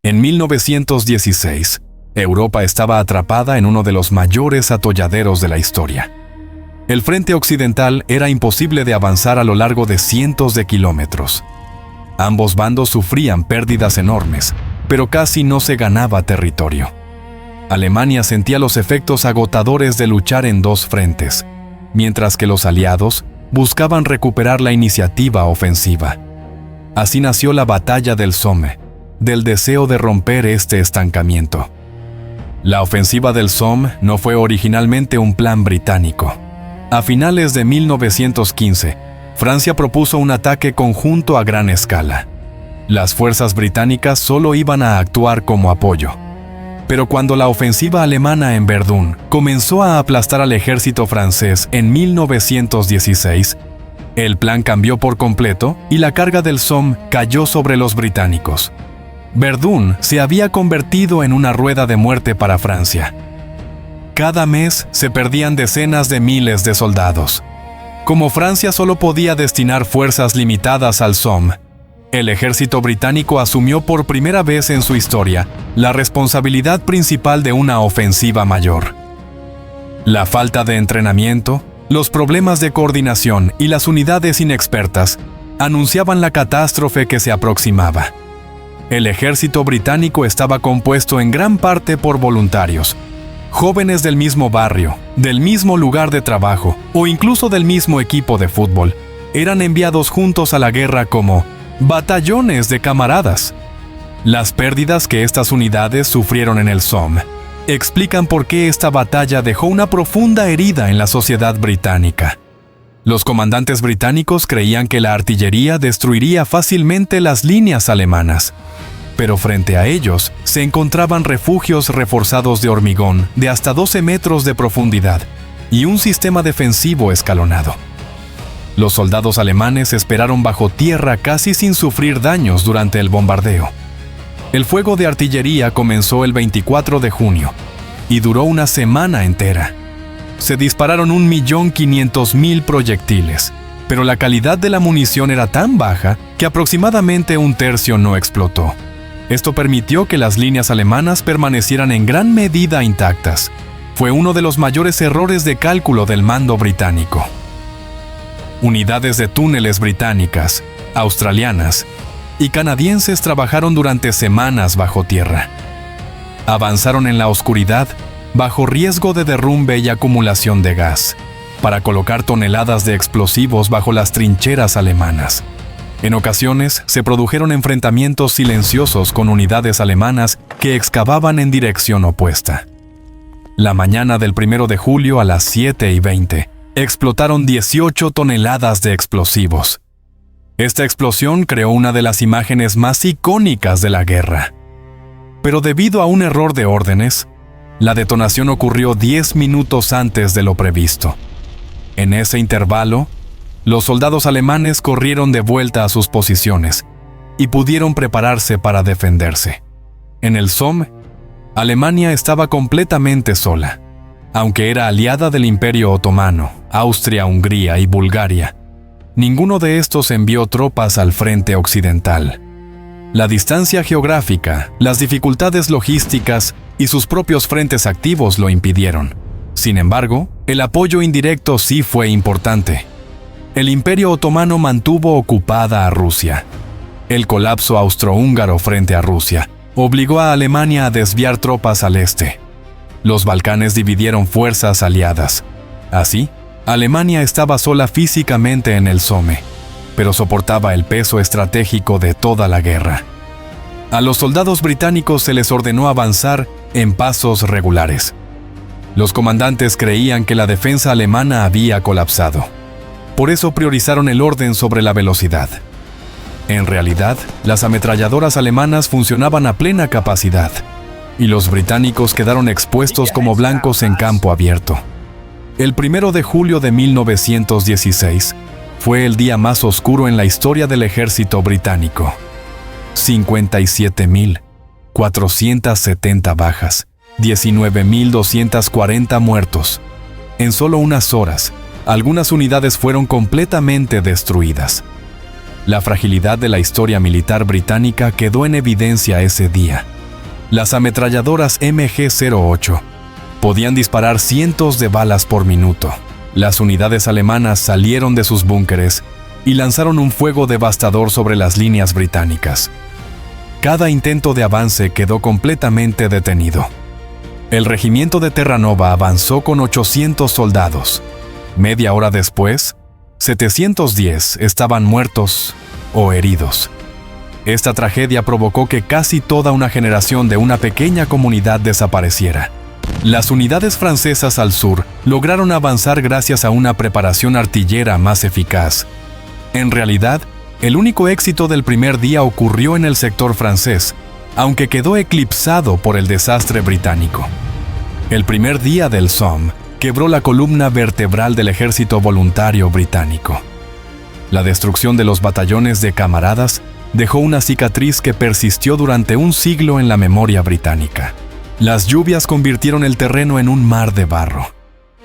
En 1916, Europa estaba atrapada en uno de los mayores atolladeros de la historia. El frente occidental era imposible de avanzar a lo largo de cientos de kilómetros. Ambos bandos sufrían pérdidas enormes, pero casi no se ganaba territorio. Alemania sentía los efectos agotadores de luchar en dos frentes, mientras que los aliados buscaban recuperar la iniciativa ofensiva. Así nació la Batalla del Somme, del deseo de romper este estancamiento. La ofensiva del Somme no fue originalmente un plan británico. A finales de 1915, Francia propuso un ataque conjunto a gran escala. Las fuerzas británicas solo iban a actuar como apoyo. Pero cuando la ofensiva alemana en Verdún comenzó a aplastar al ejército francés en 1916, el plan cambió por completo y la carga del Somme cayó sobre los británicos. Verdún se había convertido en una rueda de muerte para Francia. Cada mes se perdían decenas de miles de soldados. Como Francia solo podía destinar fuerzas limitadas al Somme, el ejército británico asumió por primera vez en su historia la responsabilidad principal de una ofensiva mayor. La falta de entrenamiento, los problemas de coordinación y las unidades inexpertas anunciaban la catástrofe que se aproximaba. El ejército británico estaba compuesto en gran parte por voluntarios, jóvenes del mismo barrio, del mismo lugar de trabajo o incluso del mismo equipo de fútbol. Eran enviados juntos a la guerra como batallones de camaradas. Las pérdidas que estas unidades sufrieron en el Somme explican por qué esta batalla dejó una profunda herida en la sociedad británica. Los comandantes británicos creían que la artillería destruiría fácilmente las líneas alemanas, pero frente a ellos se encontraban refugios reforzados de hormigón de hasta 12 metros de profundidad y un sistema defensivo escalonado. Los soldados alemanes esperaron bajo tierra casi sin sufrir daños durante el bombardeo. El fuego de artillería comenzó el 24 de junio y duró una semana entera. Se dispararon 1.500.000 proyectiles, pero la calidad de la munición era tan baja que aproximadamente un tercio no explotó. Esto permitió que las líneas alemanas permanecieran en gran medida intactas. Fue uno de los mayores errores de cálculo del mando británico. Unidades de túneles británicas, australianas y canadienses trabajaron durante semanas bajo tierra. Avanzaron en la oscuridad, bajo riesgo de derrumbe y acumulación de gas, para colocar toneladas de explosivos bajo las trincheras alemanas. En ocasiones se produjeron enfrentamientos silenciosos con unidades alemanas que excavaban en dirección opuesta. La mañana del 1 de julio a las 7:20, explotaron 18 toneladas de explosivos. Esta explosión creó una de las imágenes más icónicas de la guerra. Pero debido a un error de órdenes, la detonación ocurrió 10 minutos antes de lo previsto. En ese intervalo, los soldados alemanes corrieron de vuelta a sus posiciones y pudieron prepararse para defenderse. En el Somme, Alemania estaba completamente sola. Aunque era aliada del Imperio Otomano, Austria, Hungría y Bulgaria, ninguno de estos envió tropas al frente occidental. La distancia geográfica, las dificultades logísticas y sus propios frentes activos lo impidieron. Sin embargo, el apoyo indirecto sí fue importante. El Imperio Otomano mantuvo ocupada a Rusia. El colapso austrohúngaro frente a Rusia obligó a Alemania a desviar tropas al este. Los Balcanes dividieron fuerzas aliadas. Así, Alemania estaba sola físicamente en el Somme, pero soportaba el peso estratégico de toda la guerra. A los soldados británicos se les ordenó avanzar en pasos regulares. Los comandantes creían que la defensa alemana había colapsado. Por eso priorizaron el orden sobre la velocidad. En realidad, las ametralladoras alemanas funcionaban a plena capacidad, y los británicos quedaron expuestos como blancos en campo abierto. El 1 de julio de 1916 fue el día más oscuro en la historia del ejército británico. 57.470 bajas, 19.240 muertos. En solo unas horas, algunas unidades fueron completamente destruidas. La fragilidad de la historia militar británica quedó en evidencia ese día. Las ametralladoras MG-08 podían disparar cientos de balas por minuto. Las unidades alemanas salieron de sus búnkeres y lanzaron un fuego devastador sobre las líneas británicas. Cada intento de avance quedó completamente detenido. El regimiento de Terranova avanzó con 800 soldados. Media hora después, 710 estaban muertos o heridos. Esta tragedia provocó que casi toda una generación de una pequeña comunidad desapareciera. Las unidades francesas al sur lograron avanzar gracias a una preparación artillera más eficaz. En realidad, el único éxito del primer día ocurrió en el sector francés, aunque quedó eclipsado por el desastre británico. El primer día del Somme quebró la columna vertebral del ejército voluntario británico. La destrucción de los batallones de camaradas dejó una cicatriz que persistió durante un siglo en la memoria británica. Las lluvias convirtieron el terreno en un mar de barro.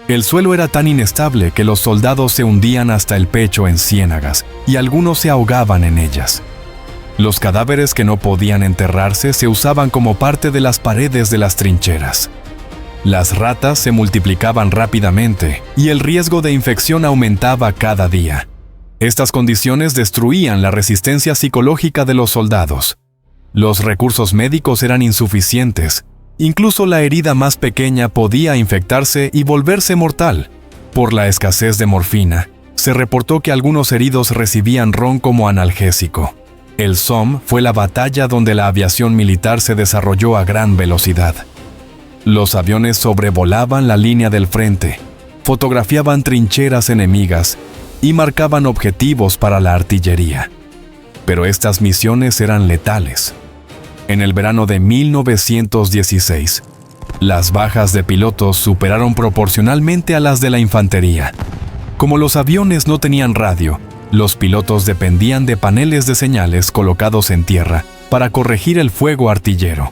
El suelo era tan inestable que los soldados se hundían hasta el pecho en ciénagas y algunos se ahogaban en ellas. Los cadáveres que no podían enterrarse se usaban como parte de las paredes de las trincheras. Las ratas se multiplicaban rápidamente y el riesgo de infección aumentaba cada día. Estas condiciones destruían la resistencia psicológica de los soldados. Los recursos médicos eran insuficientes. Incluso la herida más pequeña podía infectarse y volverse mortal. Por la escasez de morfina, se reportó que algunos heridos recibían ron como analgésico. El Somme fue la batalla donde la aviación militar se desarrolló a gran velocidad. Los aviones sobrevolaban la línea del frente, fotografiaban trincheras enemigas y marcaban objetivos para la artillería. Pero estas misiones eran letales. En el verano de 1916, las bajas de pilotos superaron proporcionalmente a las de la infantería. Como los aviones no tenían radio, los pilotos dependían de paneles de señales colocados en tierra para corregir el fuego artillero.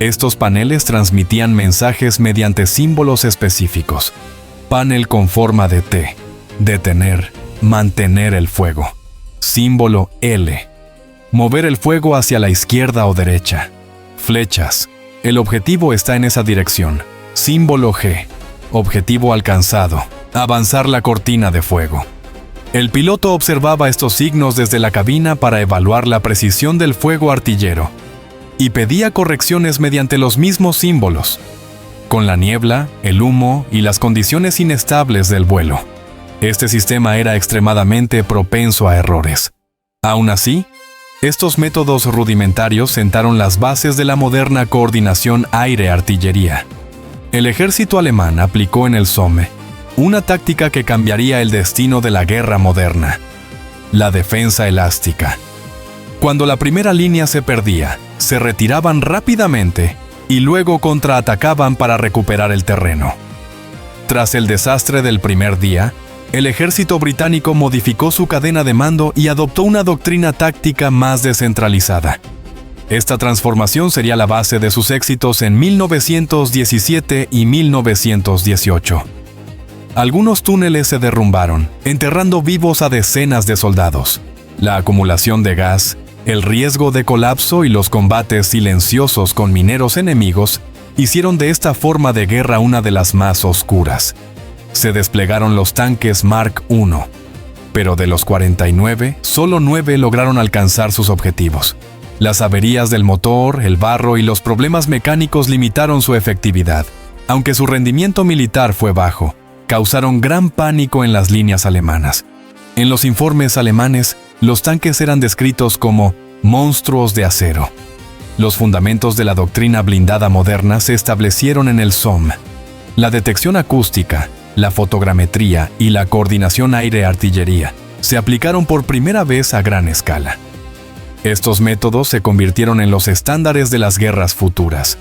Estos paneles transmitían mensajes mediante símbolos específicos. Panel con forma de T, detener, mantener el fuego. Símbolo L, mover el fuego hacia la izquierda o derecha. Flechas, el objetivo está en esa dirección. Símbolo G, objetivo alcanzado, avanzar la cortina de fuego. El piloto observaba estos signos desde la cabina para evaluar la precisión del fuego artillero y pedía correcciones mediante los mismos símbolos, con la niebla, el humo y las condiciones inestables del vuelo. Este sistema era extremadamente propenso a errores. Aún así, estos métodos rudimentarios sentaron las bases de la moderna coordinación aire-artillería. El ejército alemán aplicó en el Somme una táctica que cambiaría el destino de la guerra moderna: la defensa elástica. Cuando la primera línea se perdía, se retiraban rápidamente y luego contraatacaban para recuperar el terreno. Tras el desastre del primer día, el ejército británico modificó su cadena de mando y adoptó una doctrina táctica más descentralizada. Esta transformación sería la base de sus éxitos en 1917 y 1918. Algunos túneles se derrumbaron, enterrando vivos a decenas de soldados. La acumulación de gas, el riesgo de colapso y los combates silenciosos con mineros enemigos hicieron de esta forma de guerra una de las más oscuras. Se desplegaron los tanques Mark I, pero de los 49, solo 9 lograron alcanzar sus objetivos. Las averías del motor, el barro y los problemas mecánicos limitaron su efectividad. Aunque su rendimiento militar fue bajo, causaron gran pánico en las líneas alemanas. En los informes alemanes, los tanques eran descritos como monstruos de acero. Los fundamentos de la doctrina blindada moderna se establecieron en el Somme. La detección acústica, la fotogrametría y la coordinación aire-artillería se aplicaron por primera vez a gran escala. Estos métodos se convirtieron en los estándares de las guerras futuras.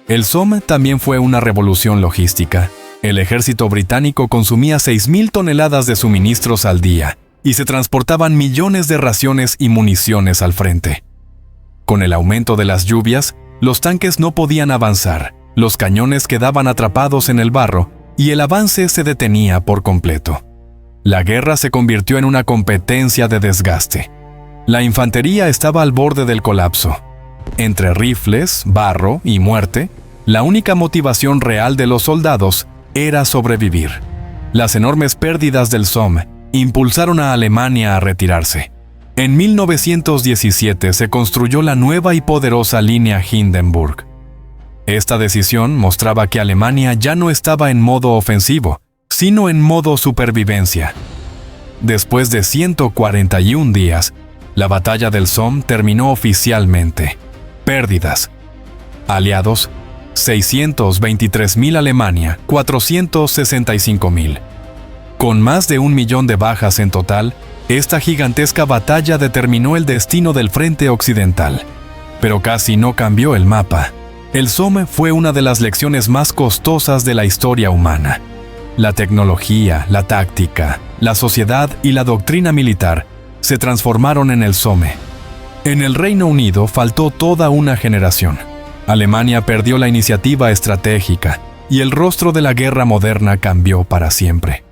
El Somme también fue una revolución logística. El ejército británico consumía 6.000 toneladas de suministros al día y se transportaban millones de raciones y municiones al frente. Con el aumento de las lluvias, los tanques no podían avanzar, los cañones quedaban atrapados en el barro y el avance se detenía por completo. La guerra se convirtió en una competencia de desgaste. La infantería estaba al borde del colapso. Entre rifles, barro y muerte, la única motivación real de los soldados era sobrevivir. Las enormes pérdidas del Somme impulsaron a Alemania a retirarse. En 1917 se construyó la nueva y poderosa línea Hindenburg. Esta decisión mostraba que Alemania ya no estaba en modo ofensivo, sino en modo supervivencia. Después de 141 días, la batalla del Somme terminó oficialmente. Pérdidas. Aliados, 623.000, Alemania, 465.000. Con más de 1 millón de bajas en total, esta gigantesca batalla determinó el destino del frente occidental. Pero casi no cambió el mapa. El Somme fue una de las lecciones más costosas de la historia humana. La tecnología, la táctica, la sociedad y la doctrina militar se transformaron en el Somme. En el Reino Unido faltó toda una generación. Alemania perdió la iniciativa estratégica y el rostro de la guerra moderna cambió para siempre.